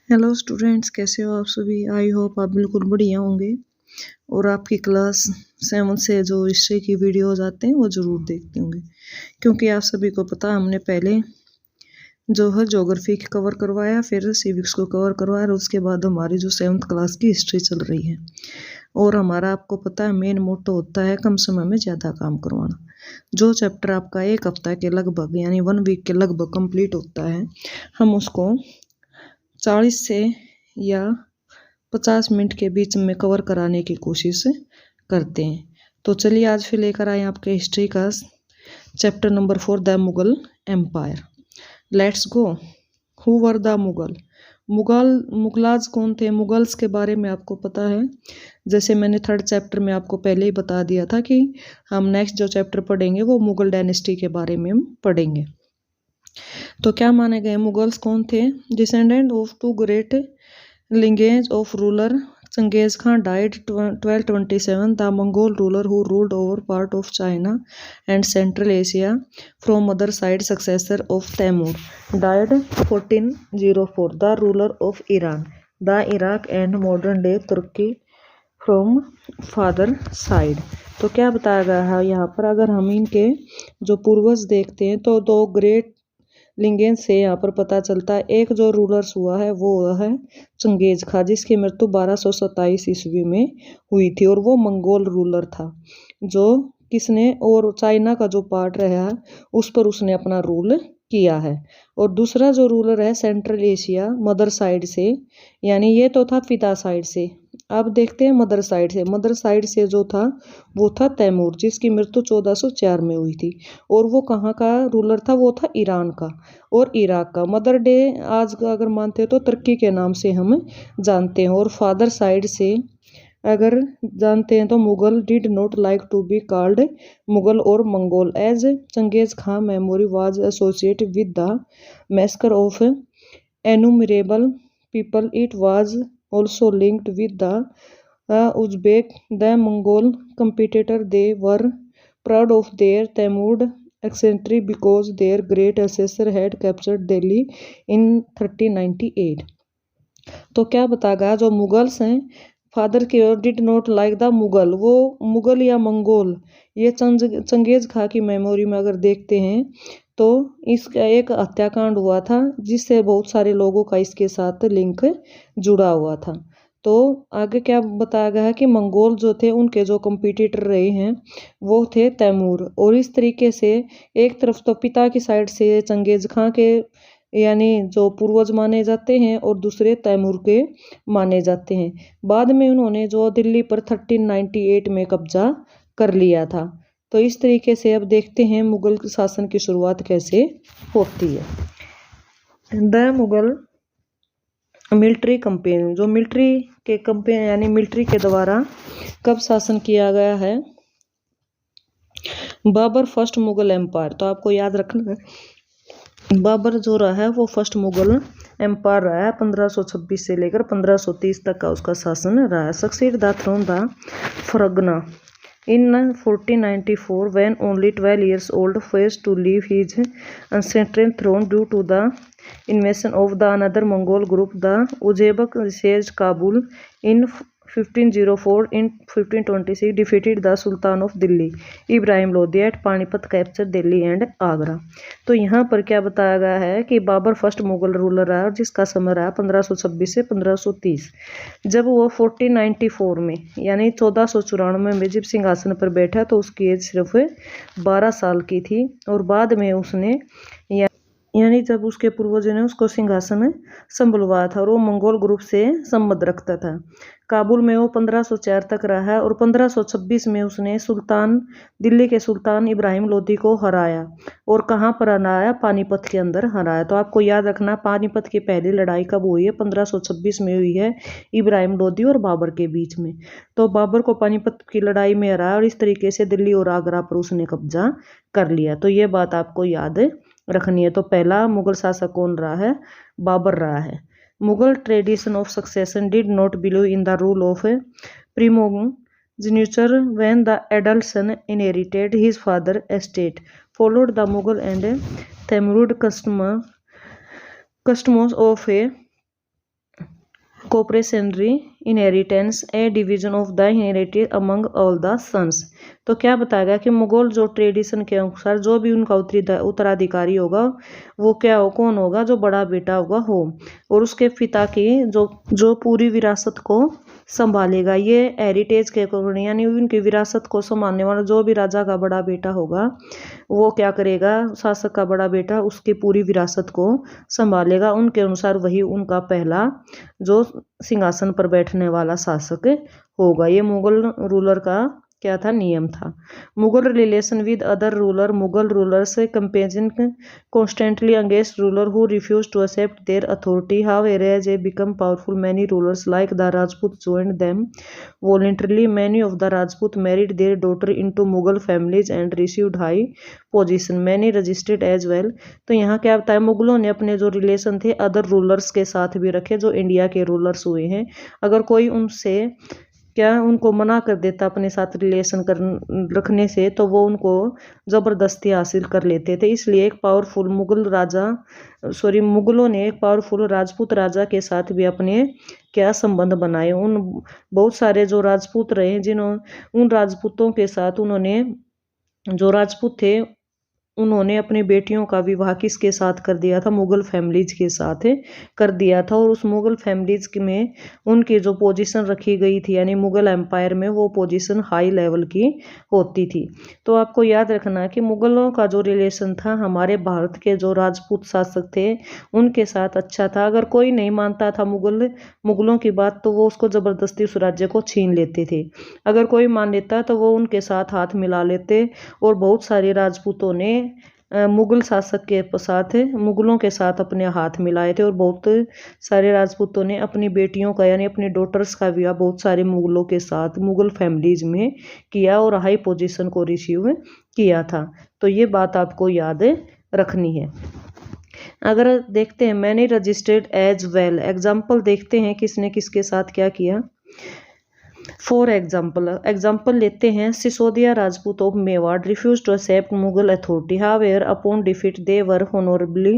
Hello students, कैसे हो आप सभी। आई होप आप बिल्कुल बढ़िया होंगे और आपकी क्लास 7 से जो हिस्ट्री की वीडियोज आते हैं वो ज़रूर देखते होंगे, क्योंकि आप सभी को पता हमने पहले जो है ज्योग्राफी कवर करवाया, फिर सिविक्स को कवर करवाया और उसके बाद हमारी जो 7th क्लास की हिस्ट्री चल रही है। और हमारा आपको पता है मेन मोटो होता है कम समय में ज़्यादा काम करवाना। जो चैप्टर आपका एक हफ्ता के लगभग यानी 1 वीक के लगभग कंप्लीट होता है, हम उसको 40 से या 50 मिनट के बीच में कवर कराने की कोशिश करते हैं। तो चलिए आज फिर लेकर आए आपके हिस्ट्री का chapter number 4, the Mughal empire. Let's go. Who were the Mughal. Mughals कौन थे। मुगल्स के बारे में आपको पता है, जैसे मैंने 3rd चैप्टर में आपको पहले ही बता दिया था कि हम नेक्स्ट जो चैप्टर पढ़ेंगे वो मुगल डायनेस्टी के बारे में हम पढ़ेंगे। तो क्या माने गए मुगल्स कौन थे। Descendant of 2 great lineage of ruler Genghis Khan died 1227. The Mongol ruler who ruled over part of China and Central Asia from mother side successor of Timur died 1404. The ruler of Iran, the Iraq and modern day Turkey from father side। तो क्या बताया गया है यहाँ पर, अगर हम इनके जो पूर्वज देखते हैं तो 2 ग्रेट लिंगेज से यहाँ पर पता चलता है। एक जो रूलर्स हुआ है वो है चंगेज खां, जिसकी मृत्यु 1227 ईस्वी में हुई थी और वो मंगोल रूलर था, जो किसने और चाइना का जो पार्ट रहा उस पर उसने अपना रूल किया है। और दूसरा जो रूलर है सेंट्रल एशिया मदर साइड से, यानी ये तो था पिता साइड से, अब देखते हैं मदर साइड से। मदर साइड से जो था वो था तैमूर, जिसकी मृत्यु 1404 में हुई थी और वो कहाँ का रूलर था, वो था ईरान का और इराक का। मदर डे आज का अगर मानते हैं तो तुर्की के नाम से हम जानते हैं। और फादर साइड से अगर जानते हैं तो Mughal did not like to be called Mughal और Mongol as Genghis Khan memory was associated with the massacre of innumerable people. It was also linked with the Uzbek, the Mongol competitor. They were proud of their Timur ancestry because their great ancestor had captured Delhi in 1398। तो क्या बताया गया, जो Mughals हैं father के did not like the Mughal, वो मुगल या Mongol ये चंगेज खां की मेमोरी में अगर देखते हैं तो इसका एक हत्याकांड हुआ था जिससे बहुत सारे लोगों का इसके साथ लिंक जुड़ा हुआ था। तो आगे क्या बताया गया है कि मंगोल जो थे उनके जो कंपटीटर रहे हैं वो थे तैमूर। और इस तरीके से एक तरफ तो पिता की साइड से चंगेज खां के यानी जो पूर्वज माने जाते हैं और दूसरे तैमूर के माने जाते हैं। बाद में उन्होंने जो दिल्ली पर 1398 में कब्जा कर लिया था। तो इस तरीके से अब देखते हैं मुगल शासन की शुरुआत कैसे होती है। द मुगल मिलिट्री कंपेन, जो मिलिट्री के कंपेन यानी मिलिट्री के द्वारा कब शासन किया गया है। बाबर फर्स्ट मुगल एम्पायर, तो आपको याद रखना है बाबर जो रहा है वो फर्स्ट मुगल एम्पायर रहा है। 1526 से लेकर 1530 तक का उसका शासन रहा है। Succeed the throne the Fergana in 1494 when only 12 years old, faced to leave his ancestral throne due to the invasion of the another Mongol group, the Uzbek sieged Kabul in 1504. In 1526 defeated the Sultan of Delhi Ibrahim Lodi at Panipat, capture Delhi and Agra. तो यहाँ पर क्या बताया गया है कि Babar first Mughal ruler रहा और जिसका समय रहा 1526 से 1530। जब वो 1494 में यानी 1494 में जब सिंहासन पर बैठा तो उसकी एज सिर्फ 12 साल की थी। और बाद में उसने यानी जब उसके पूर्वजों ने उसको सिंहासन संभलवाया था और वो मंगोल ग्रुप से संबंध रखता था। काबुल में वो 1504 तक रहा और 1526 में उसने दिल्ली के सुल्तान इब्राहिम लोदी को हराया। और कहाँ पर हराया, पानीपत के अंदर हराया। तो आपको याद रखना पानीपत की पहली लड़ाई कब हुई है, 1526 में हुई है इब्राहिम लोदी और बाबर के बीच में। तो बाबर को पानीपत की लड़ाई में हराया और इस तरीके से दिल्ली और आगरा पर उसने कब्जा कर लिया। तो ये बात आपको याद रखनी है। तो पहला मुगल शासक कौन रहा है, बाबर रहा है। Mughal tradition of succession did not believe in the rule of primogeniture when the adult son inherited his father estate, followed the Mughal and Timurid customs of a coparcenary inheritance a division of the inherited among all the sons. तो क्या बताएगा कि मुगल जो tradition के अनुसार जो भी उनका उत्तराधिकारी होगा वो क्या हो, कौन होगा, जो बड़ा बेटा होगा हो, और उसके पिता की जो पूरी विरासत को संभालेगा। ये हेरिटेज के अकॉर्डिंग, यानी उनकी विरासत को संभालने वाला जो भी राजा का बड़ा बेटा होगा वो क्या करेगा, शासक का बड़ा बेटा उसकी पूरी विरासत को संभालेगा। उनके अनुसार वही उनका पहला जो सिंहासन पर बैठने वाला शासक होगा। ये मुगल रूलर का क्या था, नियम था। Mughal relation with other ruler, Mughal rulers comparison constantly against ruler who refused to accept their authority. However, as they become powerful, many rulers like the Rajput joined them voluntarily. Many of the Rajput married their daughter into Mughal families and received high position. Many resisted as well. तो यहाँ क्या बताया, मुगलों ने अपने जो relation थे other rulers के साथ भी रखे जो इंडिया के रूलर्स हुए हैं। अगर कोई उनसे क्या उनको मना कर देता अपने साथ रिलेशन रखने से, तो वो उनको ज़बरदस्ती हासिल कर लेते थे। इसलिए एक पावरफुल मुगलों ने एक पावरफुल राजपूत राजा के साथ भी अपने क्या संबंध बनाए। उन बहुत सारे जो राजपूत रहे उन राजपूतों के साथ उन्होंने, जो राजपूत थे उन्होंने अपनी बेटियों का विवाह किसके साथ कर दिया था, मुगल फैमिलीज के साथ कर दिया था। और उस मुगल फैमिलीज में उनकी जो पोजीशन रखी गई थी, यानी मुगल एम्पायर में वो पोजीशन हाई लेवल की होती थी। तो आपको याद रखना कि मुगलों का जो रिलेशन था हमारे भारत के जो राजपूत शासक थे उनके साथ अच्छा था। अगर कोई नहीं मानता था मुगलों की बात तो वो उसको ज़बरदस्ती उस राज्य को छीन लेते थे। अगर कोई मान लेता तो वो उनके साथ हाथ मिला लेते। और बहुत सारे राजपूतों ने मुगल शासक के साथ, मुगलों के साथ अपने हाथ मिलाए थे। और बहुत सारे राजपूतों ने अपनी बेटियों का, यानी अपनी डॉटर्स का विवाह बहुत सारे मुगलों के साथ मुगल फैमिलीज में किया और हाई पोजीशन को रिसीव किया था। तो ये बात आपको याद रखनी है। अगर देखते हैं many registered as well, example देखते हैं किसने किसके साथ क्या किया। फॉर एग्जाम्पल लेते हैं, Sisodia Rajput of Mewar refuse to accept Mughal authority. However upon defeat they were honourably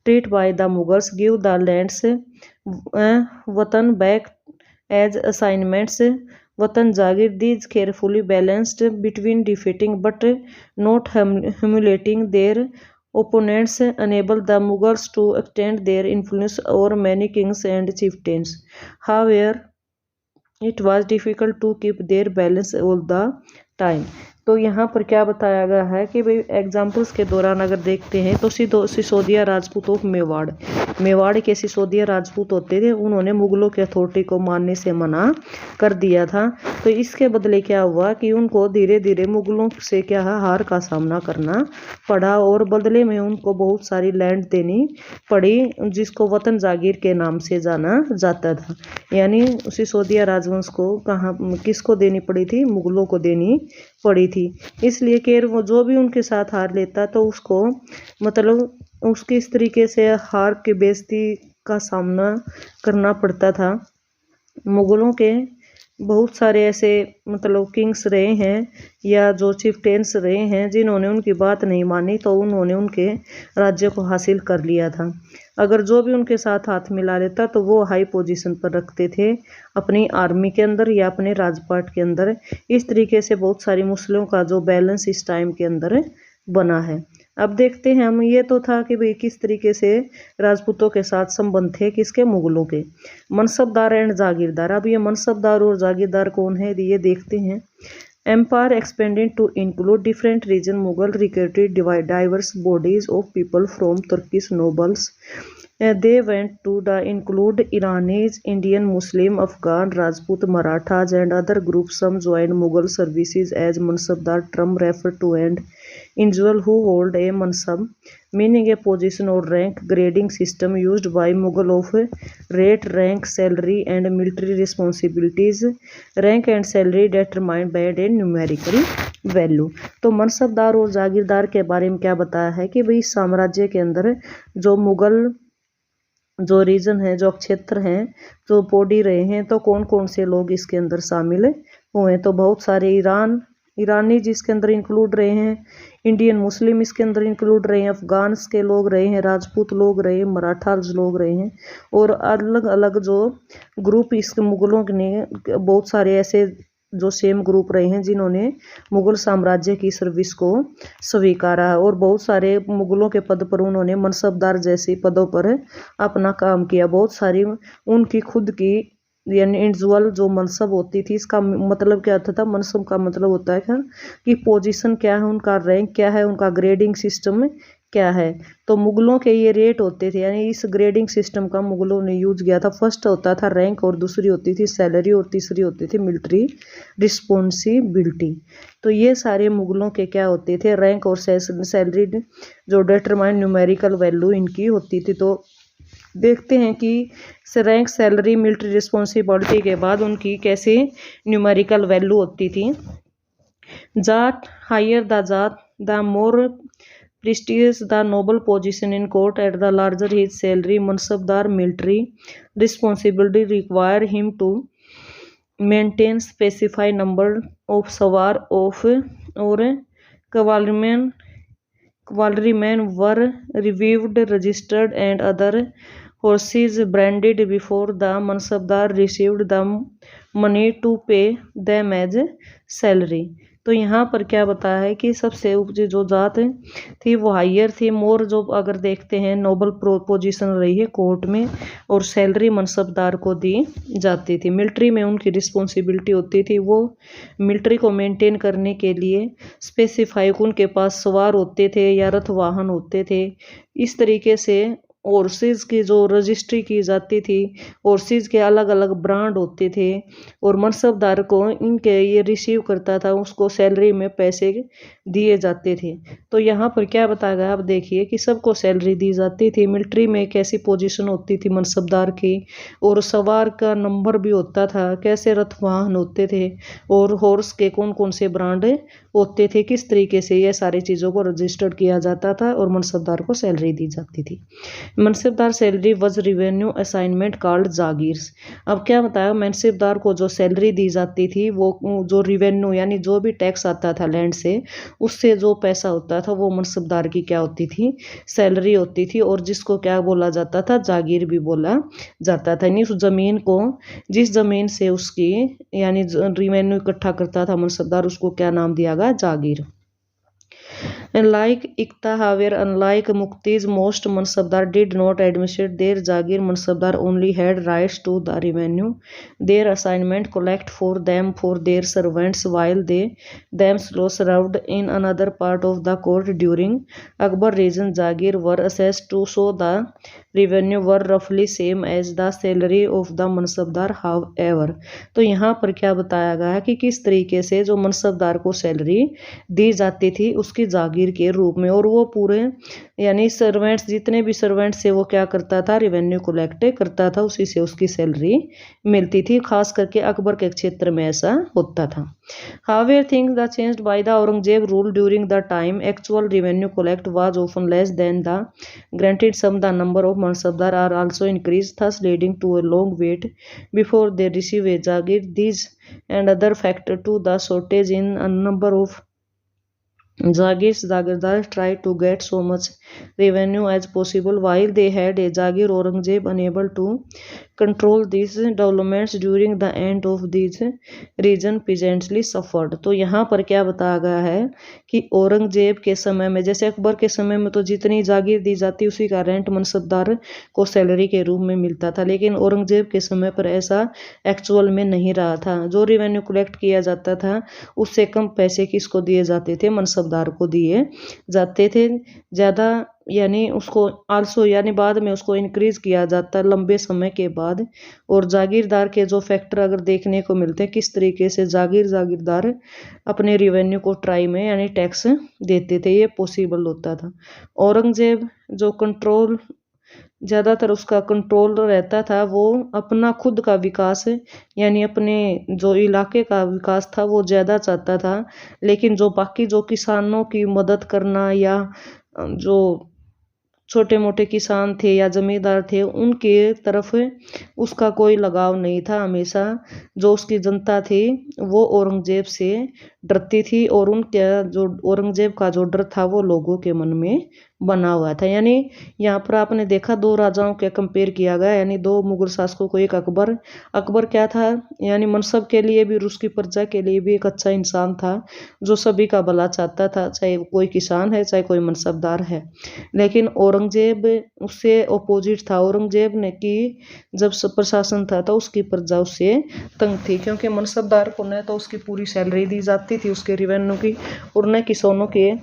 treat by the Mughals, give the lands watan back as assignments, watan jagir. These carefully balanced between defeating but not humiliating their opponents, enable the Mughals to extend their influence over many kings and chieftains. However, it was difficult to keep their balance all the time. तो यहाँ पर क्या बताया गया है कि भाई examples के दौरान अगर देखते हैं तो सिसोदिया राजपूत ऑफ मेवाड़ के सिसोदिया राजपूत होते थे, उन्होंने मुगलों के अथॉरिटी को मानने से मना कर दिया था। तो इसके बदले क्या हुआ कि उनको धीरे धीरे मुगलों से क्या है, हार का सामना करना पड़ा और बदले में उनको बहुत सारी लैंड देनी पड़ी, जिसको वतन जागीर के नाम से जाना जाता था। यानी सिसोदिया राजवंश को किसको देनी पड़ी थी, मुगलों को देनी पड़ी थी। इसलिए केर वो जो भी उनके साथ हार लेता तो उसको मतलब उसकी इस तरीके से हार की बेइज्जती का सामना करना पड़ता था। मुगलों के बहुत सारे ऐसे मतलब किंग्स रहे हैं या जो चिफ्टेन्स रहे हैं जिन्होंने उनकी बात नहीं मानी, तो उन्होंने उनके राज्य को हासिल कर लिया था। अगर जो भी उनके साथ हाथ मिला लेता तो वो हाई पोजीशन पर रखते थे अपनी आर्मी के अंदर या अपने राजपाट के अंदर। इस तरीके से बहुत सारी मुस्लिमों का जो बैलेंस इस टाइम के अंदर बना है। अब देखते हैं हम, ये तो था कि भाई किस तरीके से राजपूतों के साथ संबंध थे किसके, मुगलों के। मनसबदार एंड जागीरदार, अब ये मनसबदार और जागीरदार कौन है ये देखते हैं। Empire expanded to include different region, Mughal recruited diverse bodies of people from Turkish nobles, they went to the include Iranis, Indian, Muslim, Afghan, Rajput, Marathas and other groups. Some joined Mughal services as Mansabdar, term referred to an individual who hold a Mansab, meaning a position or rank grading system used by Mughal of rate, rank, salary and military responsibilities. Rank and salary determined by a numerical value. तो मनसबदार और जागीरदार के बारे में क्या बताया है कि भाई साम्राज्य के अंदर जो मुगल जो रीजन है, जो क्षेत्र हैं, जो बॉडी रहे हैं, तो कौन कौन से लोग इसके अंदर शामिल हुए। तो बहुत सारे ईरान, ईरानी जिसके अंदर इंक्लूड रहे हैं, इंडियन मुस्लिम इसके अंदर इंक्लूड रहे हैं, अफगान के लोग रहे हैं, राजपूत लोग रहे हैं, मराठास लोग रहे हैं, और अलग अलग जो ग्रुप इसके मुगलों ने बहुत सारे ऐसे जो सेम ग्रुप रहे हैं जिन्होंने मुगल साम्राज्य की सर्विस को स्वीकारा, और बहुत सारे मुगलों के पद पर उन्होंने मनसबदार जैसे पदों पर अपना काम किया। बहुत सारी उनकी खुद की यानी इंडिविजुअल जो मनसब होती थी, इसका मतलब क्या होता था, मनसब का मतलब होता है कि पोजीशन क्या है, उनका रैंक क्या है, उनका ग्रेडिंग सिस्टम क्या है। तो मुगलों के ये रेट होते थे, यानी इस ग्रेडिंग सिस्टम का मुगलों ने यूज किया था। फर्स्ट होता था रैंक, और दूसरी होती थी सैलरी, और तीसरी होती थी मिलिट्री रिस्पॉन्सिबिलिटी। तो ये सारे मुगलों के क्या होते थे, रैंक और सैलरी जो डिटरमाइन न्यूमेरिकल वैल्यू इनकी होती थी। तो देखते हैं कि रैंक, सैलरी, मिलिट्री रिस्पॉन्सिबिलिटी के बाद उनकी कैसे न्यूमेरिकल वैल्यू होती थी। Zat higher the zat the more prestigious the noble position in court at the larger his salary. Mansabdar military responsibility require him to maintain specified number of sawar of or cavalrymen were reviewed, registered, and other horses branded before the Mansabdar received the money to pay them as salary. तो यहाँ पर क्या बताया है कि सबसे ऊपरी जो जात थी वो हायर थी, मोर जो अगर देखते हैं नोबल पोजीशन रही है कोर्ट में, और सैलरी मनसबदार को दी जाती थी। मिलिट्री में उनकी रिस्पॉन्सिबिलिटी होती थी, वो मिलिट्री को मेंटेन करने के लिए स्पेसिफाइक उनके पास सवार होते थे या रथ वाहन होते थे। इस तरीके से हॉर्सेस की जो रजिस्ट्री की जाती थी, हॉर्सेस के अलग अलग ब्रांड होते थे, और मनसबदार को इनके ये रिसीव करता था, उसको सैलरी में पैसे दिए जाते थे। तो यहाँ पर क्या बताया गया, आप देखिए कि सबको सैलरी दी जाती थी। मिलिट्री में कैसी पोजीशन होती थी मनसबदार की, और सवार का नंबर भी होता था, कैसे रथ वाहन होते थे, और हॉर्स के कौन कौन से ब्रांड होते थे, किस तरीके से ये सारी चीज़ों को रजिस्टर्ड किया जाता था, और मनसबदार को सैलरी दी जाती थी। मनसबदार सैलरी वज रिवेन्यू असाइनमेंट कॉल्ड जागीर्स। अब क्या बताया, मनसबदार को जो सैलरी दी जाती थी वो जो रिवेन्यू यानी जो भी टैक्स आता था लैंड से, उससे जो पैसा होता था वो मनसबदार की क्या होती थी, सैलरी होती थी, और जिसको क्या बोला जाता था, जागीर भी बोला जाता था। यानी उस जमीन को, जिस जमीन से उसकी यानी रिवेन्यू इकट्ठा करता था मनसबदार, उसको क्या नाम दिया गया, जागीर। Like Ikta, however, unlike Mukti's, most Mansabdar did not administrate their Jagir. Mansabdar only had rights to the revenue. Their assignment collect for them for their servants while they themselves served in another part of the court. During Akbar region, Jagir were assessed to, so the revenue were roughly same as the salary of the Mansabdar. However, तो यहाँ पर क्या बताया गया है कि किस तरीके से जो मनसबदार को सैलरी दी जाती थी उसकी जागीर के रूप में, और वो पूरे यानी सर्वेंट्स, जितने भी सर्वेंट्स से वो क्या करता था, रेवेन्यू कलेक्ट करता था, उसी से उसकी सैलरी मिलती थी। खास करके अकबर के क्षेत्र में ऐसा होता था। However, things that changed by the Aurangzeb rule during the time actual revenue collect was often less than the granted sum. The number of mansabdar are also increased, thus leading to a long wait before they receive a jagir. These and other factor to the shortage in a number of Jagirdars tried to get so much revenue as possible. While they had a Jagir, Aurangzeb unable to control these developments during the end of these region peasantly suffered. तो यहाँ पर क्या बताया गया है कि औरंगजेब के समय में, जैसे अकबर के समय में तो जितनी जागीर दी जाती उसी का रेंट मनसबदार को सैलरी के रूप में मिलता था, लेकिन औरंगजेब के समय पर ऐसा एक्चुअल में नहीं रहा था। जो रेवेन्यू कलेक्ट किया जाता था उससे कम पैसे किसको दिए जाते थे, मनसबदार को दिए जाते थे। ज़्यादा यानी उसको आल्सो यानी बाद में उसको इंक्रीज किया जाता है लंबे समय के बाद। और जागीरदार के जो फैक्टर अगर देखने को मिलते हैं, किस तरीके से जागीरदार अपने रेवेन्यू को ट्राई में यानी टैक्स देते थे, ये पॉसिबल होता था। औरंगजेब जो कंट्रोल ज़्यादातर उसका कंट्रोल रहता था, वो अपना खुद का विकास यानी अपने जो इलाके का विकास था वो ज़्यादा चाहता था, लेकिन जो बाकी जो किसानों की मदद करना या जो छोटे मोटे किसान थे या जमींदार थे उनके तरफ उसका कोई लगाव नहीं था। हमेशा जो उसकी जनता थी वो औरंगजेब से डरती थी और उनके जो औरंगजेब का जो डर था वो लोगों के मन में बना हुआ था। यानी यहाँ पर आपने देखा दो राजाओं के कंपेयर किया गया, यानी दो मुगल शासकों को। एक अकबर, अकबर क्या था, यानी मनसब के लिए भी, रूस की प्रजा के लिए भी एक अच्छा इंसान था जो सभी का भला चाहता था, चाहे कोई किसान है चाहे कोई मनसबदार है। लेकिन औरंगजेब उससे अपोजिट था। औरंगजेब ने की जब प्रशासन था तो उसकी प्रजा उससे तंग थी, क्योंकि मनसबदार को न तो उसकी पूरी सैलरी दी जाती थी उसके रिवेन्यू की, और न किसानों के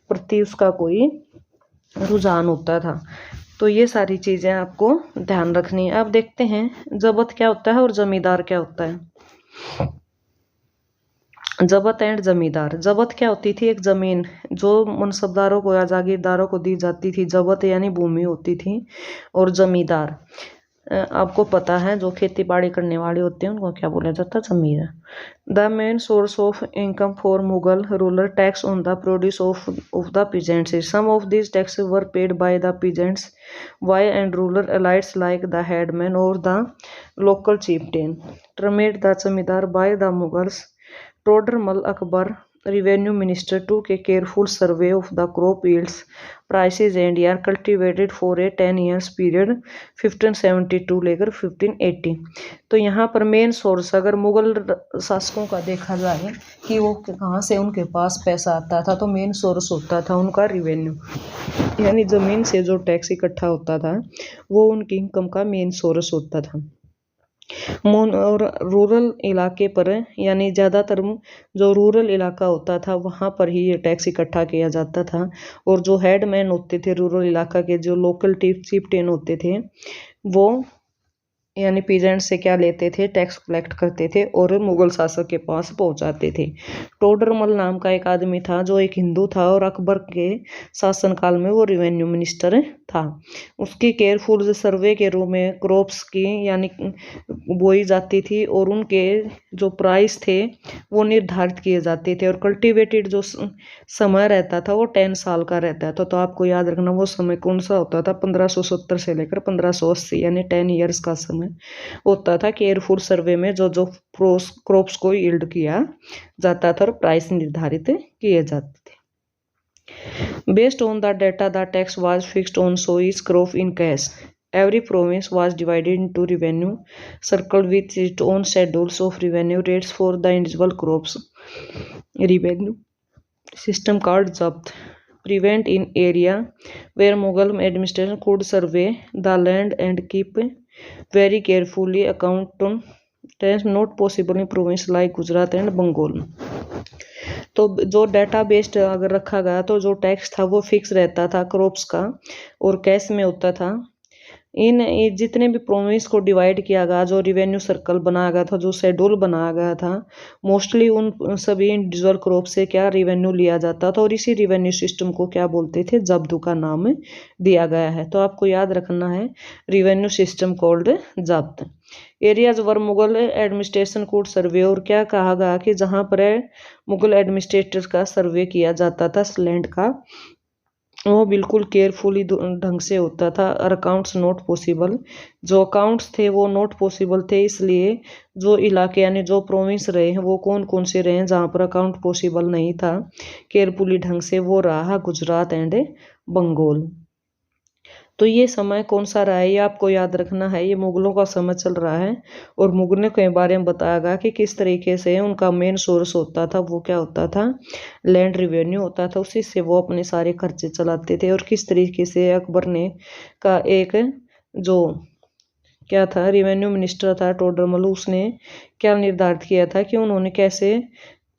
प्रति उसका कोई रुझान होता था। तो ये सारी चीजें आपको ध्यान रखनी है। अब देखते हैं जबत क्या होता है और जमींदार क्या होता है। जबत एंड जमींदार। जबत क्या होती थी, एक जमीन जो मनसबदारों को या जागीरदारों को दी जाती थी, जबत यानी भूमि होती थी। और जमींदार आपको पता है जो खेती बाड़ी करने वाले होते हैं उनको क्या बोला जाता है, जमींदार। The main source of income for Mughal ruler tax on the produce of the peasants. Some of these taxes were paid by the peasants by and rural elites like the headman or the local chieftain. Termed the zamindar by the Mughals. Toder Mal Akbar, revenue minister, took a careful survey of the crop yields, prices and year cultivated for a 10 years period 1572 लेकर 1580। तो यहाँ पर main source अगर मुगल शासकों का देखा जाए कि वो कहाँ से उनके पास पैसा आता था, तो मेन सोर्स होता था उनका रिवेन्यू, यानी जमीन से जो टैक्स इकट्ठा होता था वो उनकी इनकम का मेन सोर्स होता था। और रूरल इलाके पर, यानी ज़्यादातर जो रूरल इलाका होता था वहाँ पर ही ये टैक्स इकट्ठा किया जाता था। और जो हेडमैन होते थे रूरल इलाका के, जो लोकल चीफ्टेन होते थे, वो यानी पीजेंट से क्या लेते थे, टैक्स कलेक्ट करते थे और मुगल शासक के पास पहुंचाते थे। टोडरमल नाम का एक आदमी था जो एक हिंदू था और अकबर के शासनकाल में वो रिवेन्यू मिनिस्टर था। उसकी केयरफुल सर्वे के रूप में क्रॉप्स की यानी बोई जाती थी और उनके जो प्राइस थे वो निर्धारित किए जाते थे। और कल्टीवेटेड जो समय रहता था वो 10 साल का रहता था। तो आपको याद रखना वो समय कौन सा होता था, 1570 से लेकर 1580, यानी 10 ईयर्स का समय होता था। केयरफुल सर्वे में जो जो क्रॉप्स को यील्ड किया जाता था और प्राइस निर्धारित किए जाते थे। Based on the data the tax was fixed on so each crop in cash. Every province was divided into revenue circle with its own schedules of revenue rates for the individual crops. Revenue system called Zabt prevent in area where Mughal administration could survey the land and keep very carefully account on tax not possible in province like Gujarat and Bengal. तो जो data based अगर रखा गया तो जो tax था वो fix रहता था क्रॉप्स का और कैश में होता था। इन जितने भी प्रोविंस को डिवाइड किया गया, जो रिवेन्यू सर्कल बनाया गया था, जो शेड्यूल बनाया गया था, मोस्टली उन सभी इंडिविजुअल क्रॉप से क्या रिवेन्यू लिया जाता था और इसी रिवेन्यू सिस्टम को क्या बोलते थे, जब्त का नाम दिया गया है। तो आपको याद रखना है revenue system called zabt. Areas were Mughal administration code survey, और क्या कहा गया कि जहाँ पर मुगल एडमिनिस्ट्रेटर का सर्वे किया जाता था लैंड का, वो बिल्कुल केयरफुली ढंग से होता था। और अकाउंट्स नॉट पॉसिबल, जो अकाउंट्स थे वो नॉट पॉसिबल थे, इसलिए जो इलाके यानी जो प्रोविंस रहे हैं वो कौन कौन से रहे हैं जहाँ पर अकाउंट पॉसिबल नहीं था केयरफुली ढंग से, वो रहा गुजरात एंड बंगाल। तो ये समय कौन सा रहा है ये आपको याद रखना है, ये मुगलों का समय चल रहा है। और मुगलों के बारे में बताया गया कि किस तरीके से उनका मेन सोर्स होता था, वो क्या होता था, लैंड रिवेन्यू होता था, उसी से वो अपने सारे खर्चे चलाते थे। और किस तरीके से अकबर ने का एक जो क्या था रिवेन्यू मिनिस्टर था टोडरमल, उसने क्या निर्धारित किया था कि उन्होंने कैसे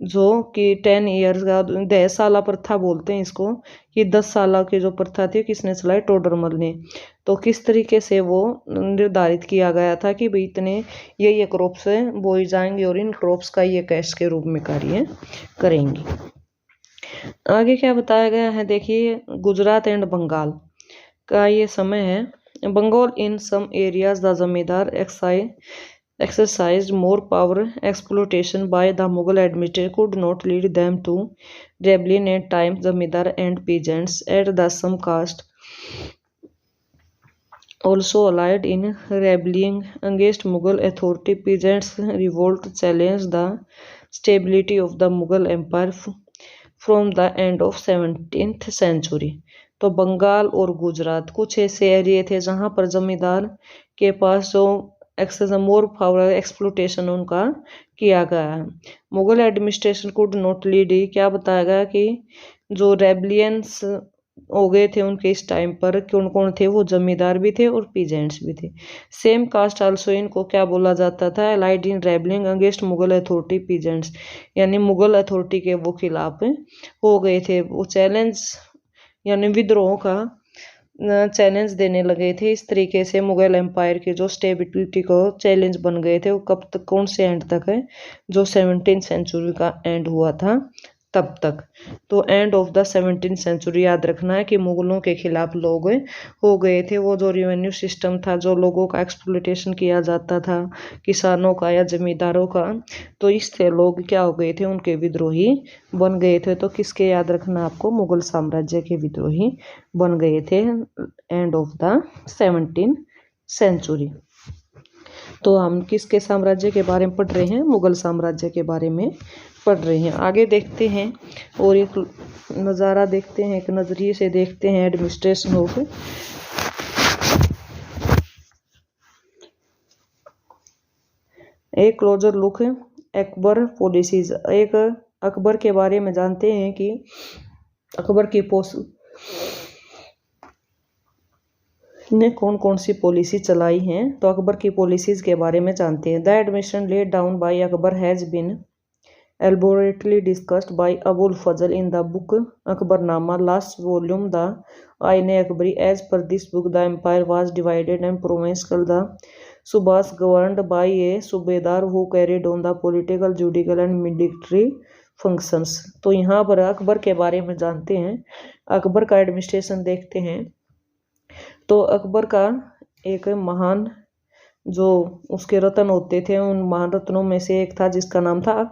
जो कि 10 ईयर्स का 10 साला प्रथा बोलते हैं इसको, कि 10 साल की जो प्रथा थी किसने चलाई, टोडरमल ने। तो किस तरीके से वो निर्धारित किया गया था कि भाई इतने ये क्रॉप्स बोई जाएंगे और इन क्रॉप्स का ये कैश के रूप में कार्य करेंगे। आगे क्या बताया गया है देखिए, गुजरात एंड बंगाल का ये समय है। बंगाल इन सम एरियाज द जमींदार exercised more power. Exploitation by the Mughal administrator could not lead them to rebellion at times. Zamindar and peasants at the some caste also allied in rebelling against Mughal authority. Peasants' revolt challenged the stability of the Mughal Empire from the end of 17th century. तो बंगाल और गुजरात कुछ ऐसे एरिए थे जहां पर जमींदार के पास जो मोर पावर एक्सप्लोटेशन उनका किया गया है। Mughal administration could not lead, क्या बताया गया कि जो रेबलियंस हो गए थे उनके इस टाइम पर कौन कौन थे, वो जमींदार भी थे और पीजेंट्स भी थे। सेम कास्ट आल्सो, इनको क्या बोला जाता था, allied in rebelling against Mughal authority peasants, यानी मुगल अथॉरिटी के वो खिलाफ हो गए थे। वो चैलेंज यानी विद्रोह का चैलेंज देने लगे थे। इस तरीके से मुगल एम्पायर की जो स्टेबिलिटी को चैलेंज बन गए थे। वो कब तक, कौन से एंड तक है, जो 17th सेंचुरी का एंड हुआ था तब तक। तो and of the 17th century याद रखना है कि मुगलों के खिलाफ लोग हो गए थे। वो जो रेवेन्यू सिस्टम था, जो लोगों का एक्सप्लॉयटेशन किया जाता था, किसानों का या जमींदारों का, तो इससे लोग क्या हो गए थे, उनके विद्रोही बन गए थे। तो किसके याद रखना आपको, मुगल साम्राज्य के विद्रोही बन गए थे and of the 17th century. तो हम किसके साम्राज्य के बारे में पढ़ रहे हैं, मुगल साम्राज्य के बारे में पढ़ रहे हैं। आगे देखते हैं और एक नज़ारा देखते हैं, एक नज़रिए से देखते हैं administration of A closure look Akbar policies. एक अकबर के बारे में जानते हैं कि अकबर की ने कौन कौन सी पॉलिसी चलाई हैं। तो अकबर की पॉलिसीज के बारे में जानते हैं। The administration laid down by Akbar has been elaborately discussed by Abul Fazl in the book Akbarnama, last volume, the Ain-e-Akbari. As per this book, the empire was divided and provinces called the Subas, governed by a Subedar who carried on the political, judicial and military functions. तो यहाँ पर अकबर के बारे में जानते हैं, अकबर का administration देखते हैं। तो अकबर का एक महान जो उसके रत्न होते थे, उन महान रत्नों में से एक था जिसका नाम था,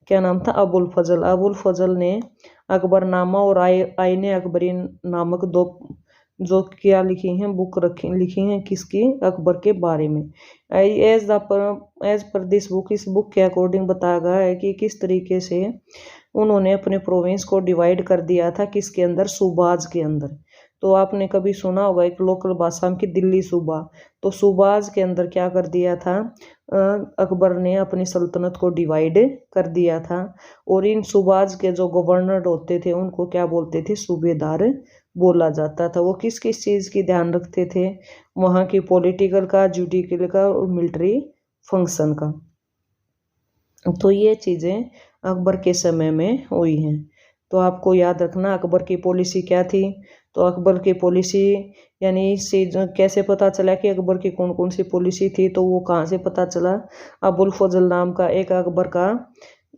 क्या नाम था, अबुल फजल। अबुल फजल ने अकबरनामा और आईने अकबरी नामक दो जो क्या लिखी हैं, बुक लिखी हैं किसकी, अकबर के बारे में। एज पर दिस बुक, इस बुक के अकॉर्डिंग बताया गया है कि किस तरीके से उन्होंने अपने प्रोविंस को डिवाइड कर दिया था, किसके अंदर, सूबाज के अंदर। तो आपने कभी सुना होगा एक लोकल भाषा में कि दिल्ली सूबा, तो सूबाज के अंदर क्या कर दिया था, अकबर ने अपनी सल्तनत को डिवाइड कर दिया था। और इन सूबाज के जो गवर्नर होते थे उनको क्या बोलते थे, सूबेदार बोला जाता था। वो किस किस चीज़ की ध्यान रखते थे, वहाँ की पॉलिटिकल का, जुडिशियल का और मिलिट्री फंक्शन का। तो ये चीज़ें अकबर के समय में हुई हैं। तो आपको याद रखना अकबर की पॉलिसी क्या थी। तो अकबर की पॉलिसी यानी इससे कैसे पता चला कि अकबर की कौन कौन सी पॉलिसी थी, तो वो कहाँ से पता चला, अबुल फजल नाम का एक अकबर का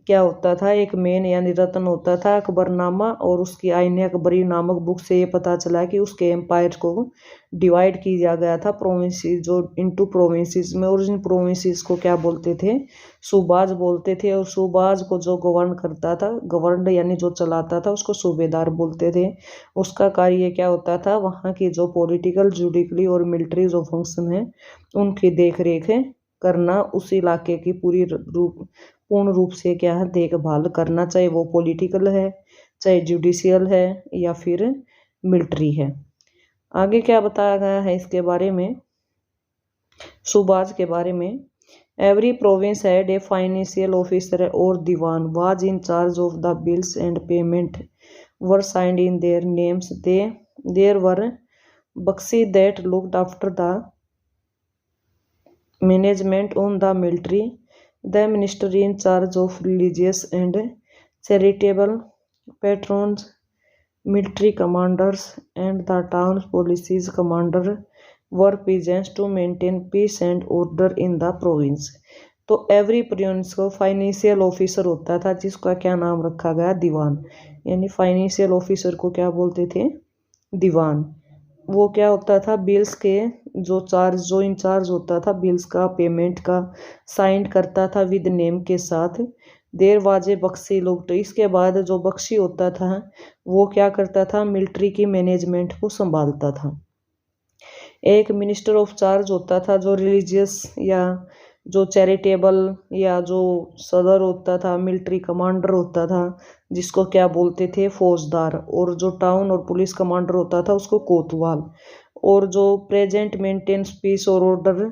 क्या होता था, एक मेन यानी रत्न होता था अकबरनामा, और उसकी आईने अकबरी नामक बुक से ये पता चला कि उसके एम्पायर को डिवाइड किया गया था प्रोविंसेस, जो इनटू प्रोविंसेस में, और इन प्रोविंसेस को क्या बोलते थे, सूबाज बोलते थे। और सूबाज को जो गवर्न करता था, गवर्न यानी जो चलाता था, उसको सूबेदार बोलते थे। उसका कार्य क्या होता था, वहाँ की जो पॉलिटिकल, जुडिशरी और मिलिट्री जो फंक्शन है उनकी देख रेख करना, उस इलाके की पूर्ण रूप से क्या है, देखभाल करना, चाहे वो पॉलिटिकल है, चाहे जुडिशियल है, या फिर मिलिट्री है। आगे क्या बताया गया है इसके बारे में, सूबाज के बारे में। Every province had a financial officer और diwan was in charge of the bills and payment were signed in their names. There were bakhshi that looked after the management on the military, the minister in charge of religious and charitable patrons, military commanders and the town's police commander were present to maintain peace and order in the province. तो every province को financial officer होता था जिसका क्या नाम रखा गया, दीवान। यानी फाइनेंशियल ऑफिसर को क्या बोलते थे, दीवान। वो क्या होता था, बिल्स के जो इंचार्ज होता था बिल्स का, पेमेंट का, साइन करता था विद नेम के साथ। देर वाजे बख्शी लोग, तो इसके बाद जो बख्शी होता था वो क्या करता था, मिलिट्री की मैनेजमेंट को संभालता था। एक मिनिस्टर ऑफ चार्ज होता था जो रिलीजियस या जो चैरिटेबल या जो सदर होता था, मिलिट्री कमांडर होता था जिसको क्या बोलते थे फौजदार, और जो टाउन और पुलिस कमांडर होता था उसको कोतवाल, और जो प्रेजेंट मेंटेन्स पीस और ऑर्डर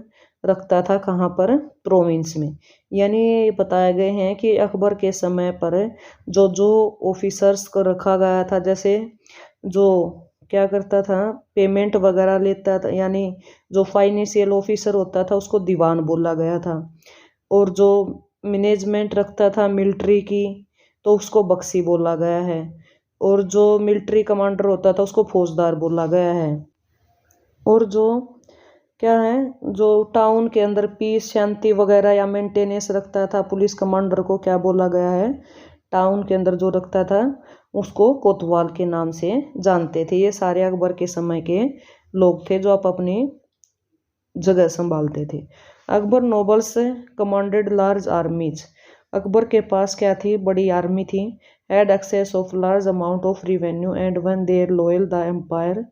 रखता था कहाँ पर, प्रोविंस में। यानी ये बताए गए हैं कि अकबर के समय पर जो जो ऑफिसर्स को रखा गया था, जैसे जो क्या करता था पेमेंट वगैरह लेता था, यानी जो फाइनेंशियल ऑफिसर होता था उसको दीवान बोला गया था, और जो मैनेजमेंट रखता था मिलिट्री की तो उसको बख्शी बोला गया है, और जो मिलिट्री कमांडर होता था उसको फौजदार बोला गया है। और जो क्या है जो टाउन के अंदर पीस शांति वगैरह या मेंटेनेंस रखता था पुलिस कमांडर को क्या बोला गया है, टाउन के अंदर जो रखता था उसको कोतवाल के नाम से जानते थे। ये सारे अकबर के समय के लोग थे जो आप अपनी जगह संभालते थे। Akbar nobles commanded large armies, Akbar के पास क्या थी, बड़ी आर्मी थी। Had access of large amount of revenue and won their loyal the empire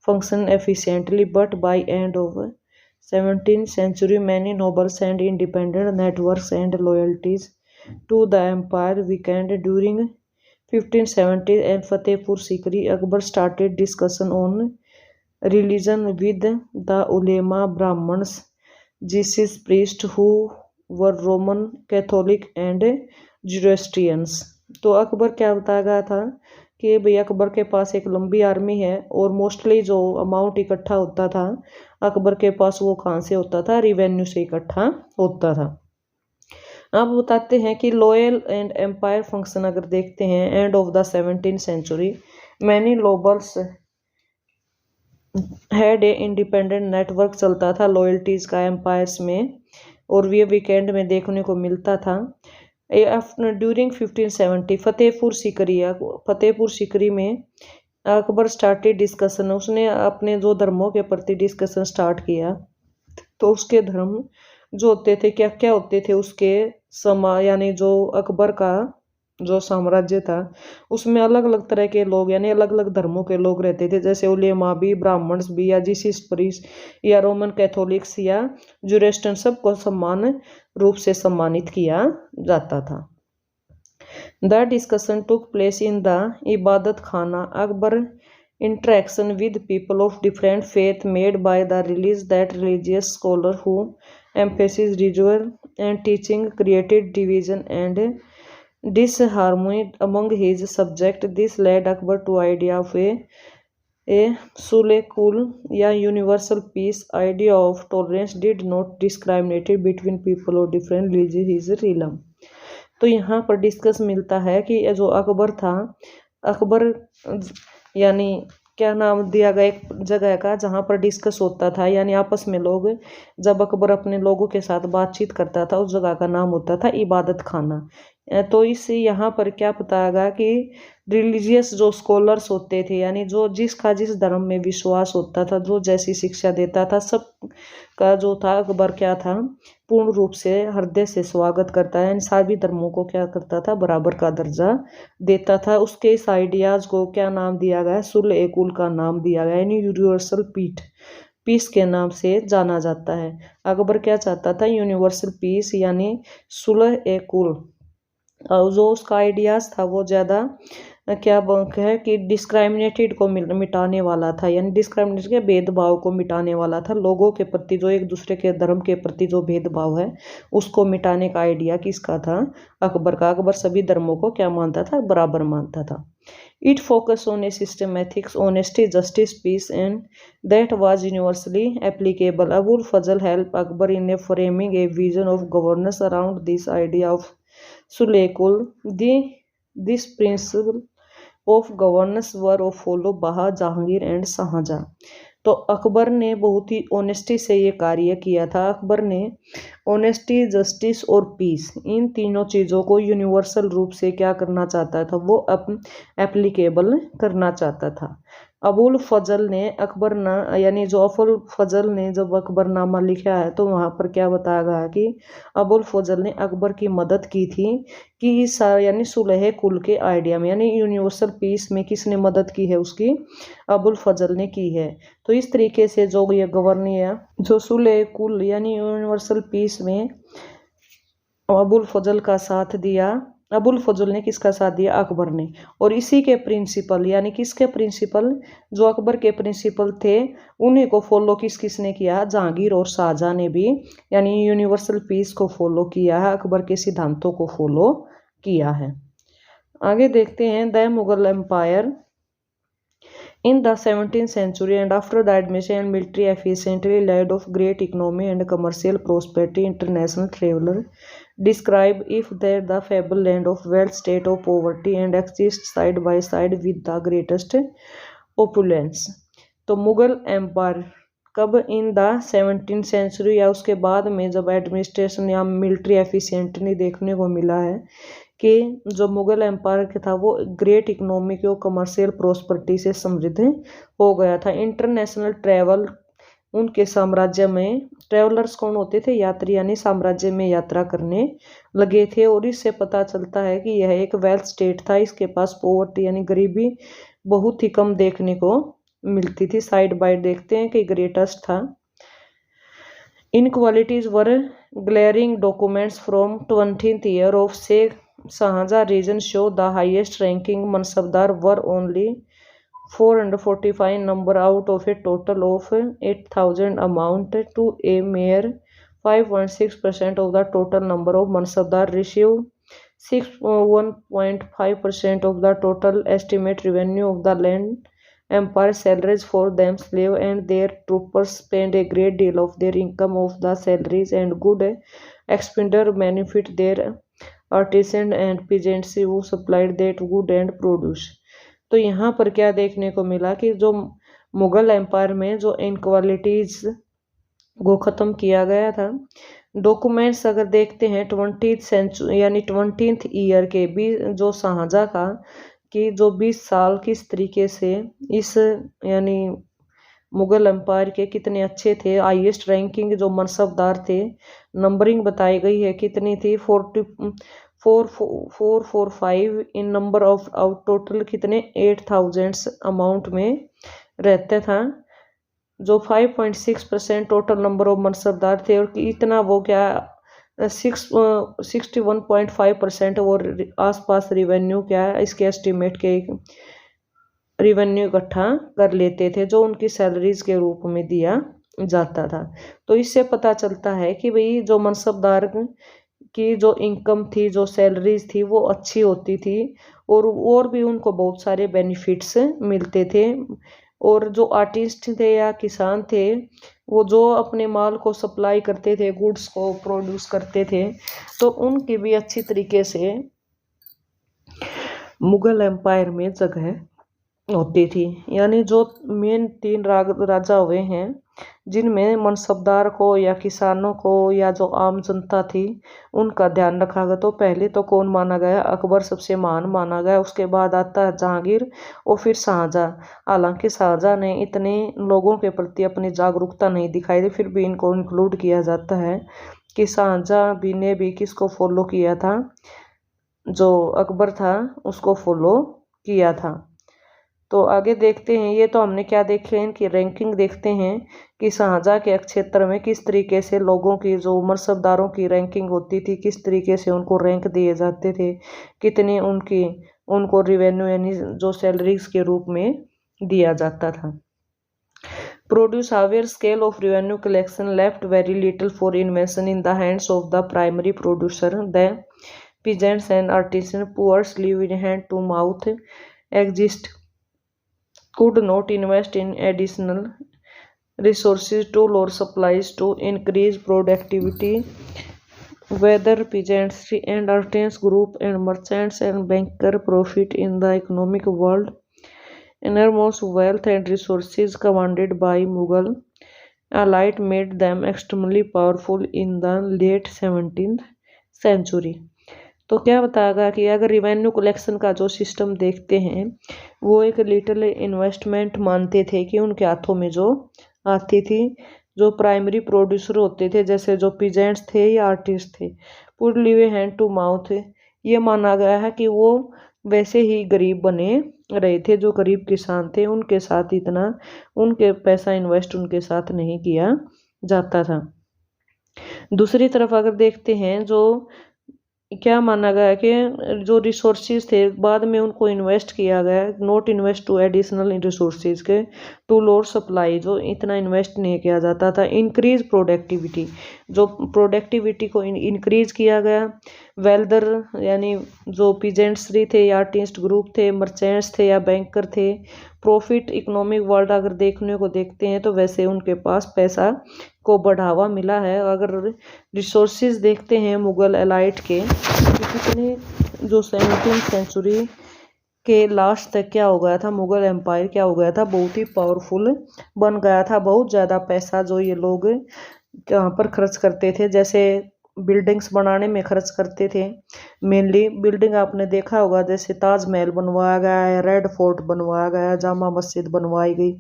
function efficiently, but by end of 17th century many nobles and independent networks and loyalties to the empire weakened. During 1570 and Fatehpur Sikri, Akbar started discussion on religion with the ulema Brahmins, Jesus priests who were Roman Catholic and Zoroastrians। तो अकबर क्या बताया गया था कि भाई अकबर के पास एक लंबी आर्मी है और मोस्टली जो अमाउंट इकट्ठा होता था अकबर के पास वो कहाँ से होता था, रिवेन्यू से इकट्ठा होता था। अब बताते हैं कि लॉयल एंड एम्पायर फंक्शन अगर देखते हैं end of the 17th century many nobles had a independent network चलता था लॉयल्टीज का एम्पायर्स में, और ये वीकेंड में देखने को मिलता था। ड्यूरिंग 1570 फतेहपुर सीकरी में अकबर स्टार्टेड डिस्कशन, उसने अपने जो धर्मों के प्रति डिस्कशन स्टार्ट किया। तो उसके धर्म जो होते थे क्या क्या होते थे उसके यानी जो अकबर का जो साम्राज्य था उसमें अलग अलग तरह के लोग यानी अलग अलग धर्मों के लोग रहते थे, जैसे उलेमा भी, ब्राह्मण्स भी, या जीसस प्रीस्ट या रोमन कैथोलिक्स या जुरेस्टन, सबको समान रूप से सम्मानित किया जाता था। The discussion took place in the इबादत खाना। Akbar interaction with people of different faith made by the release that religious scholar who emphasized ritual and teaching created division and disharmony among his subject. This led Akbar to idea of a sulh या universal peace. Idea of tolerance did not discriminate between people of different religious realm। तो यहाँ पर discuss मिलता है कि जो अकबर था, अकबर यानी क्या नाम दिया गया एक जगह का जहाँ पर डिस्कस होता था, यानी आपस में लोग जब अकबर अपने लोगों के साथ बातचीत करता था उस जगह का नाम होता था इबादत खाना। तो इस यहाँ पर क्या बताया गया कि रिलीजियस जो स्कॉलर्स होते थे यानी जो जिसका जिस धर्म में विश्वास होता था, जो जैसी शिक्षा देता था, सब का जो था अकबर क्या था पूर्ण रूप से हृदय से स्वागत करता है, सभी धर्मों को क्या करता था बराबर का दर्जा देता था। उसके इस आइडियाज को क्या नाम दिया गया, सुलह-ए-कुल का नाम दिया गया, यानी यूनिवर्सल पीस के नाम से जाना जाता है। अकबर क्या चाहता था, यूनिवर्सल पीस यानी सुलह-ए-कुल। जो उसका आइडियाज था वो ज़्यादा क्या है कि डिस्क्राइमिनेटेड को मिटाने वाला था, यानी डिस्क्राइमिनेशन के भेदभाव को मिटाने वाला था। लोगों के प्रति जो एक दूसरे के धर्म के प्रति जो भेदभाव है उसको मिटाने का आइडिया किसका था, अकबर का। अकबर सभी धर्मों को क्या मानता था, बराबर मानता था। It focus on a system ethics, honesty, justice, peace and that was universally applicable. Abul Fazl help Akbar in a framing a vision of governance around this idea of sulh-e-kul. This principle of governance were of follow बाहा, Jahangir and Shahjahan. तो अकबर ने बहुत ही honesty से ये कार्य किया था। अकबर ने ऑनेस्टी, जस्टिस और पीस इन तीनों चीज़ों को यूनिवर्सल रूप से क्या करना चाहता था, वो एप्लीकेबल करना चाहता था। अबुल फजल ने अकबरना यानी जो अबुल फजल ने जब अकबरनामा लिखा है तो वहाँ पर क्या बताया गया कि अबुल फजल ने अकबर की मदद की थी कि यानी सुलह कुल के आइडिया में यानी यूनिवर्सल पीस में किसने मदद की है उसकी, अबुल फजल ने की है। तो इस तरीके से जो ये गवर्निया जो सुलह कुल यानी यूनिवर्सल पीस में अबुल फजल का साथ दिया, अबुल फजल ने किसका साथ दिया, अकबर ने। और इसी के प्रिंसिपल यानी किसके प्रिंसिपल, जो अकबर के प्रिंसिपल थे उन्हीं को फॉलो किसने किया, जहांगीर और शाहजहां ने भी यानी यूनिवर्सल पीस को फॉलो किया है, अकबर के सिद्धांतों को फॉलो किया है। आगे देखते हैं the Mughal empire in the 17th century and after the admission and military efficiently led of great economy and commercial prosperity. International traveler describe if there the fable land of wealth, state of poverty and exists side by side with the greatest opulence. तो Mughal empire कब, in the 17th century या उसके बाद में जब administration या military efficiently देखने को मिला है कि जो मुगल एम्पायर के था वो ग्रेट इकोनॉमिक और कमर्शियल प्रोस्पेरिटी से समृद्ध हो गया था। इंटरनेशनल ट्रैवल उनके साम्राज्य में, ट्रैवलर्स कौन होते थे, यात्री, यानी साम्राज्य में यात्रा करने लगे थे। और इससे पता चलता है कि यह एक वेल्थ स्टेट था, इसके पास पॉवर्टी यानी गरीबी बहुत ही कम देखने को मिलती थी। साइड बाय देखते हैं कि ग्रेटेस्ट था। Inequalities were glaring documents from 20th year of Sheikh Shahjahan region show the highest ranking Mansabdar were only 445 number out of a total of 8,000 amount to a mere 5.6% of the total number of Mansabdar received 1.5% of the total estimate revenue of the land empire. Salaries for them slave and their troopers spend a great deal of their income of the salaries and good expenditure benefit their artisan and peasants who supplied that good and produce. तो यहाँ पर क्या देखने को मिला कि जो Mughal empire में जो इनक्वालिटीज को ख़त्म किया गया था। डॉक्यूमेंट्स अगर देखते हैं 20th सेंचुरी यानी 20th ईयर के भी जो शाहजहां का कि जो 20 साल किस तरीके से इस यानी मुगल एम्पायर के कितने अच्छे थे। हाईएस्ट रैंकिंग जो मनसबदार थे, नंबरिंग बताई गई है कितनी थी, 445 इन नंबर ऑफ आउट टोटल कितने 8,000 अमाउंट में रहते था, जो 5.6% टोटल नंबर ऑफ मनसबदार थे। और इतना वो क्या 61.5% और आसपास रिवेन्यू क्या है इसके एस्टिमेट के रिवेन्यू इकट्ठा कर लेते थे जो उनकी सैलरीज के रूप में दिया जाता था। तो इससे पता चलता है कि भाई जो मनसबदार की जो इनकम थी, जो सैलरीज थी वो अच्छी होती थी और भी उनको बहुत सारे बेनिफिट्स मिलते थे। और जो आर्टिस्ट थे या किसान थे वो जो अपने माल को सप्लाई करते थे, गुड्स को प्रोड्यूस करते थे, तो उनकी भी अच्छी तरीके से मुगल एम्पायर में जगह होती थी। यानी जो मेन 3 राजा हुए हैं जिनमें मनसबदार को या किसानों को या जो आम जनता थी उनका ध्यान रखा गया। तो पहले तो कौन माना गया, अकबर सबसे महान माना गया, उसके बाद आता है जहांगीर और फिर शाहजहां। हालांकि शाहजहां ने इतने लोगों के प्रति अपनी जागरूकता नहीं दिखाई थी, फिर भी इनको इंक्लूड किया जाता है कि शाहजहां भी ने भी किसको फॉलो किया था, जो अकबर था उसको फॉलो किया था। तो आगे देखते हैं, ये तो हमने क्या देखे इनकी रैंकिंग देखते हैं कि शाहजहां के क्षेत्र में किस तरीके से लोगों की जो मनसबदारों की रैंकिंग होती थी, किस तरीके से उनको रैंक दिए जाते थे, कितनी उनको रिवेन्यू यानी जो सैलरीज के रूप में दिया जाता था। Produce higher scale of revenue collection left very little for invention in the hands of the primary producer. The peasants and artisans poors live in hand to mouth exist could not invest in additional resources to lower supplies to increase productivity. Whether peasants and artisans group and merchants and bankers profit in the economic world, enormous wealth and resources commanded by Mughal elite made them extremely powerful in the late 17th century. तो क्या बताएगा कि अगर revenue collection का जो system देखते हैं वो एक लिटिल इन्वेस्टमेंट मानते थे कि उनके हाथों में जो आती थी, जो प्राइमरी प्रोड्यूसर होते थे जैसे जो पीजेंट्स थे या आर्टिस्ट थे, पुट लिवे हैंड टू माउथ, ये माना गया है कि वो वैसे ही गरीब बने रहे थे। जो गरीब किसान थे उनके साथ इतना उनके पैसा इन्वेस्ट उनके साथ नहीं किया जाता था। दूसरी तरफ अगर देखते हैं जो क्या माना गया कि जो रिसोर्सेज थे बाद में उनको इन्वेस्ट किया गया, not invest to additional resources के टू लोड सप्लाई, जो इतना इन्वेस्ट नहीं किया जाता था। इंक्रीज प्रोडक्टिविटी, जो प्रोडक्टिविटी को इंक्रीज किया गया। वेल्दर यानी जो पीजेंट्री थे या आर्टिस्ट ग्रुप थे, मर्चेंट्स थे या बैंकर थे, प्रॉफिट इकोनॉमिक वर्ल्ड अगर देखते हैं तो वैसे उनके पास पैसा को बढ़ावा मिला है। अगर रिसोर्सेज देखते हैं मुगल एलाइट के, कितने जो 17वीं सेंचुरी के लास्ट तक क्या हो गया था, मुगल एम्पायर क्या हो गया था, बहुत ही पावरफुल बन गया था। बहुत ज़्यादा पैसा जो ये लोग यहाँ पर खर्च करते थे, जैसे बिल्डिंग्स बनाने में खर्च करते थे। मेनली बिल्डिंग आपने देखा होगा, जैसे ताजमहल बनवाया गया है, रेड फोर्ट बनवाया गया, जामा मस्जिद बनवाई गई,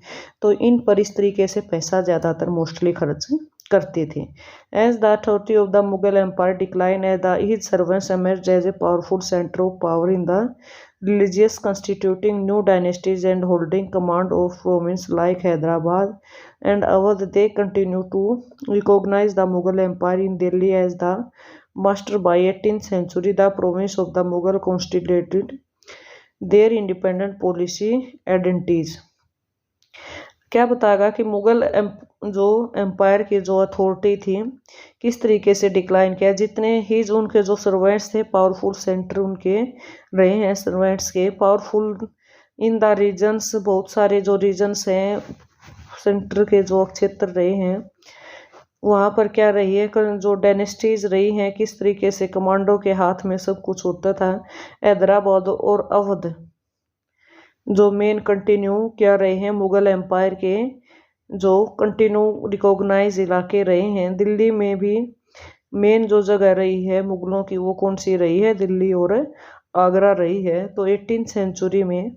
तो इन पर इस तरीके से पैसा ज़्यादातर मोस्टली खर्च करते थे। As the authority of the Mughal empire decline as the his servants emerged as a powerful centre of power in the religious constituting new dynasties and holding command of provinces like Hyderabad and Awadh, they continue to recognize the Mughal Empire in Delhi as the master. By 18th century, the province of the Mughal constituted their independent policy identities. क्या बताएगा कि मुगल जो empire की जो authority थी किस तरीके से डिक्लाइन किया, जितने ही जो उनके जो सर्वेंट्स थे पावरफुल सेंटर उनके रहे हैं, सर्वेंट्स के पावरफुल इन द रीजन्स, बहुत सारे जो रीजन्स हैं सेंटर के जो क्षेत्र रहे हैं वहाँ पर क्या रही है, जो डायनेस्टीज रही हैं, किस तरीके से कमांडो के हाथ में सब कुछ होता था। हैदराबाद और अवध जो मेन कंटिन्यू क्या रहे हैं मुगल एम्पायर के, जो कंटिन्यू रिकॉग्नाइज इलाके रहे हैं। दिल्ली में भी मेन जो जगह रही है मुगलों की वो कौन सी रही है, दिल्ली और आगरा रही है। तो 18th सेंचुरी में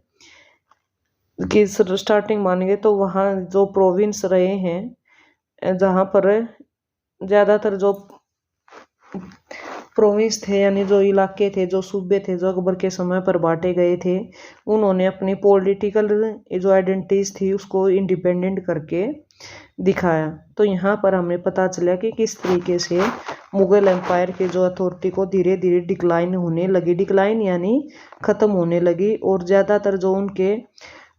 की स्टार्टिंग मानेंगे तो वहाँ जो प्रोविंस रहे हैं जहाँ पर ज़्यादातर जो प्रोविंस थे यानी जो इलाके थे, जो सूबे थे, जो अकबर के समय पर बांटे गए थे, उन्होंने अपनी पॉलिटिकल जो आइडेंटिटीज थी उसको इंडिपेंडेंट करके दिखाया। तो यहाँ पर हमें पता चला कि किस तरीके से मुगल एम्पायर के जो अथॉरिटी को धीरे धीरे डिक्लाइन होने लगी, डिक्लाइन यानी ख़त्म होने लगी, और ज़्यादातर जो उनके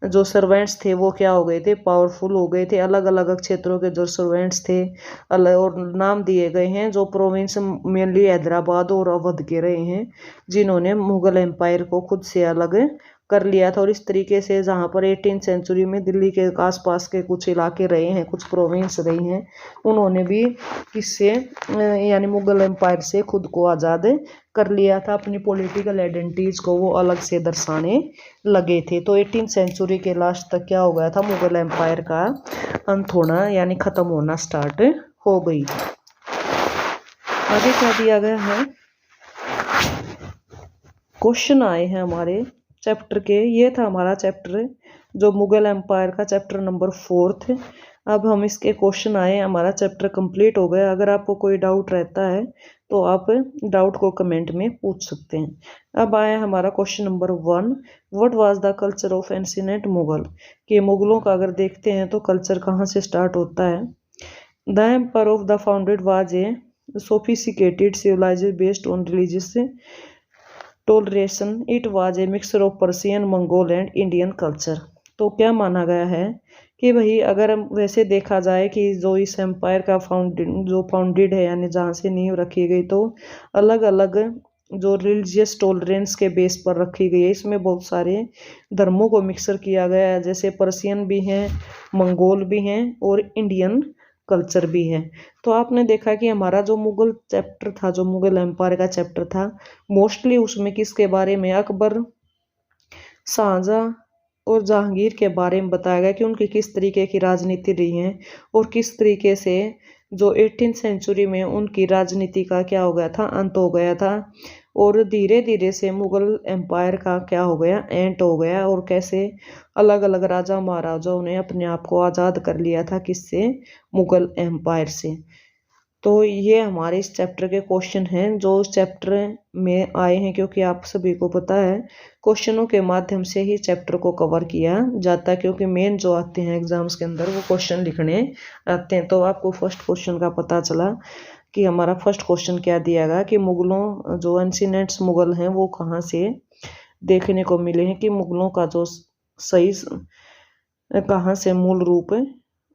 जो सर्वेंट्स थे वो क्या हो गए थे, पावरफुल हो गए थे। अलग अलग क्षेत्रों के जो सर्वेंट्स थे अलग और नाम दिए गए हैं, जो प्रोविंस मेनली हैदराबाद और अवध के रहे हैं, जिन्होंने मुगल एम्पायर को खुद से अलग कर लिया था। और इस तरीके से जहाँ पर 18th सेंचुरी में दिल्ली के आसपास के कुछ इलाके रहे हैं, कुछ प्रोविंस रही हैं, उन्होंने भी किससे यानी मुगल एम्पायर से खुद को आज़ाद कर लिया था। अपनी पॉलिटिकल आइडेंटिटीज को वो अलग से दर्शाने लगे थे। तो 18th सेंचुरी के लास्ट तक क्या हो गया था, मुगल एम्पायर का अंत होना यानी ख़त्म होना स्टार्ट हो गई। आगे क्या दिया गया है, क्वेश्चन आए हैं हमारे चैप्टर के। ये था हमारा चैप्टर जो मुगल एम्पायर का चैप्टर नंबर 4। अब हम इसके क्वेश्चन आए, हमारा चैप्टर कंप्लीट हो गया। अगर आपको कोई डाउट रहता है तो आप डाउट को कमेंट में पूछ सकते हैं। अब आया हमारा question number 1, what was the culture of ancient Mughal, कि मुगलों का अगर देखते हैं तो कल्चर कहाँ से स्टार्ट होता है। The empire of the founded was a sophisticated civilisation based on religious toleration, it was a mixture of Persian, Mongol and Indian culture. तो क्या माना गया है कि भाई अगर वैसे देखा जाए कि जो इस एम्पायर का फाउंडेड है यानी जहाँ से नींव रखी गई, तो अलग अलग जो रिलीजियस टॉलरेंस के बेस पर रखी गई है। इसमें बहुत सारे धर्मों को मिक्सर किया गया है, जैसे पर्शियन भी हैं, मंगोल भी हैं और इंडियन कल्चर भी है। तो आपने देखा कि हमारा जो मुगल चैप्टर था, जो मुगल एम्पायर का चैप्टर था, मोस्टली उसमें किसके बारे में, अकबर, शाहजहां और जहांगीर के बारे में बताया गया कि उनकी किस तरीके की राजनीति रही है और किस तरीके से जो 18th सेंचुरी में उनकी राजनीति का क्या हो गया था, अंत हो गया था। और धीरे धीरे से मुगल एम्पायर का क्या हो गया, एंड हो गया, और कैसे अलग अलग राजा महाराजाओं ने अपने आप को आज़ाद कर लिया था, किससे, मुगल एम्पायर से। तो ये हमारे इस चैप्टर के क्वेश्चन हैं जो इस चैप्टर में आए हैं, क्योंकि आप सभी को पता है क्वेश्चनों के माध्यम से ही चैप्टर को कवर किया जाता है, क्योंकि मेन जो आते हैं एग्जाम्स के अंदर वो क्वेश्चन लिखने आते हैं। तो आपको फर्स्ट क्वेश्चन का पता चला कि हमारा फर्स्ट क्वेश्चन क्या दिया गया कि मुगलों जो एंशिएंट्स मुगल हैं वो कहाँ से देखने को मिले हैं, कि मुगलों का जो सही कहाँ से मूल रूप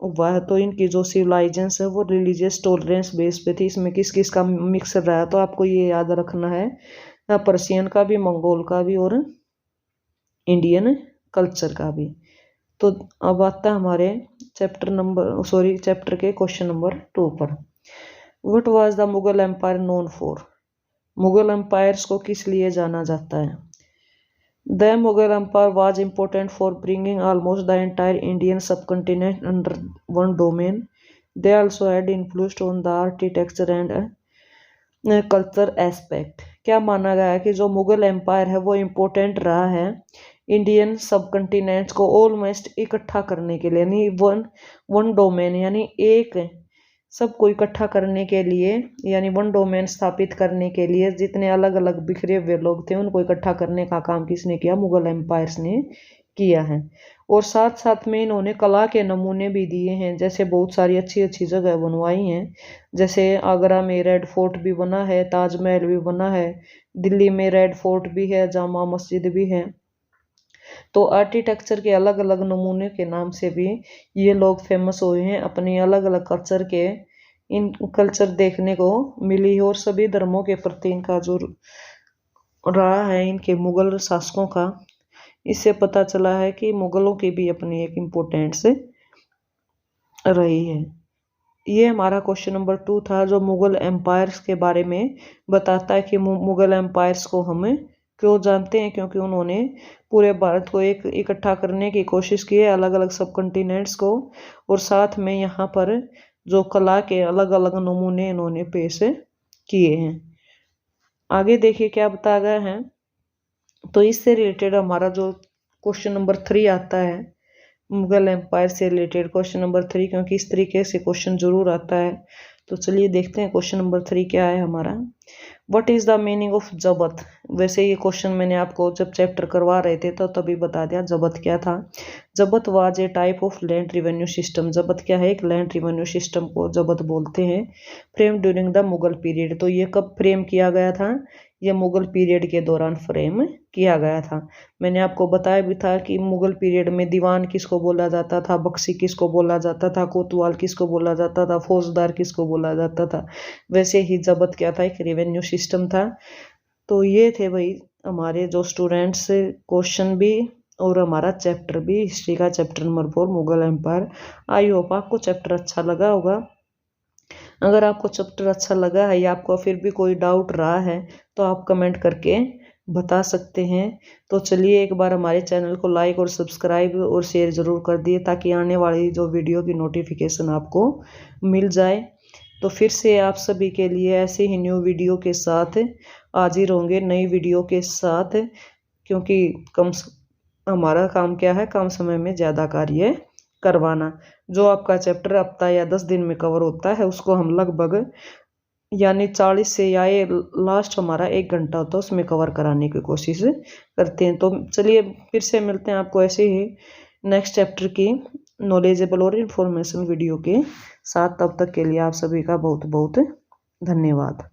हुआ है। तो इनकी जो सिविलाइजेंस है वो रिलीजियस टॉलरेंस बेस पे थी। इसमें किस किस का मिक्सर रहा है, तो आपको ये याद रखना है, पर्शियन का भी, मंगोल का भी, और इंडियन कल्चर का भी। तो अब आता है हमारे चैप्टर के क्वेश्चन नंबर 2 पर। What was the Mughal empire known for? Mughal empires को किस लिए जाना जाता है? The Mughal Empire was important for bringing almost the entire Indian subcontinent under one domain. They also had influence on the architecture and culture aspect. क्या माना गया है कि जो मुगल एम्पायर है वो इम्पोर्टेंट रहा है इंडियन सब कंटिनेंट को ऑलमोस्ट इकट्ठा करने के लिए, यानी वन डोमेन, यानी एक सबको इकट्ठा करने के लिए, यानी वन डोमेन स्थापित करने के लिए जितने अलग अलग बिखरे हुए लोग थे उनको इकट्ठा करने का काम किसने किया? मुगल एम्पायर्स ने किया है। और साथ साथ में इन्होंने कला के नमूने भी दिए हैं, जैसे बहुत सारी अच्छी अच्छी जगह बनवाई हैं, जैसे आगरा में रेड फोर्ट भी बना है, ताजमहल भी बना है, दिल्ली में रेड फोर्ट भी है, जामा मस्जिद भी है। तो आर्किटेक्चर के अलग अलग नमूने के नाम से भी ये लोग फेमस हुए हैं, अपने अलग अलग कल्चर के इन कल्चर देखने को मिली है। और सभी धर्मों के प्रति इनका जो रहा है इनके मुगल शासकों का, इससे पता चला है कि मुगलों की भी अपनी एक इम्पोर्टेंस रही है। ये हमारा क्वेश्चन नंबर 2 था, जो मुगल एम्पायर्स के बारे में बताता है कि मुगल एम्पायर्स को हम क्यों जानते हैं, क्योंकि उन्होंने पूरे भारत को एक इकट्ठा करने की कोशिश की है, अलग अलग सब कंटिनेंट्स को, और साथ में यहाँ पर जो कला के अलग अलग नमूने इन्होंने पेश किए हैं। आगे देखिए क्या बताया गया है। तो इससे रिलेटेड हमारा जो क्वेश्चन नंबर 3 आता है, मुगल एम्पायर से रिलेटेड क्वेश्चन नंबर 3, क्योंकि इस तरीके से क्वेश्चन जरूर आता है। तो चलिए देखते हैं क्वेश्चन नंबर 3 क्या है हमारा। What is the meaning of zabt? वैसे ये क्वेश्चन मैंने आपको जब चैप्टर करवा रहे थे तो तभी बता दिया जबत क्या था। जबत was a type of land revenue system. जबत क्या है? एक लैंड रिवेन्यू सिस्टम को जबत बोलते हैं। Frame during the Mughal period. तो ये कब फ्रेम किया गया था? ये मुगल पीरियड के दौरान फ्रेम किया गया था। मैंने आपको बताया भी था कि मुगल पीरियड में दीवान किसको बोला जाता था, बख्शी किसको बोला जाता था, कोतवाल किसको बोला जाता था, फौजदार किसको बोला जाता था। वैसे ही जबत क्या था? एक रेवेन्यू सिस्टम था। तो ये थे भाई हमारे जो स्टूडेंट्स क्वेश्चन भी और हमारा चैप्टर भी, हिस्ट्री का chapter number 4 Mughal empire. I hope आपको चैप्टर अच्छा लगा होगा। अगर आपको चैप्टर अच्छा लगा है या आपको फिर भी कोई डाउट रहा है तो आप कमेंट करके बता सकते हैं। तो चलिए एक बार हमारे चैनल को लाइक और सब्सक्राइब और शेयर ज़रूर कर दिए, ताकि आने वाली जो वीडियो की नोटिफिकेशन आपको मिल जाए। तो फिर से आप सभी के लिए ऐसे ही न्यू वीडियो के साथ हाजिर होंगे, नई वीडियो के साथ, क्योंकि हमारा काम क्या है, कम समय में ज़्यादा कार्य करवाना। जो आपका चैप्टर हफ्ता या 10 दिन में कवर होता है उसको हम लगभग यानी 40 से या ये लास्ट हमारा 1 घंटा होता है उसमें कवर कराने की कोशिश करते हैं। तो चलिए फिर से मिलते हैं आपको ऐसे ही नेक्स्ट चैप्टर की नॉलेजेबल और इन्फॉर्मेशन वीडियो के साथ। तब तक के लिए आप सभी का बहुत बहुत धन्यवाद।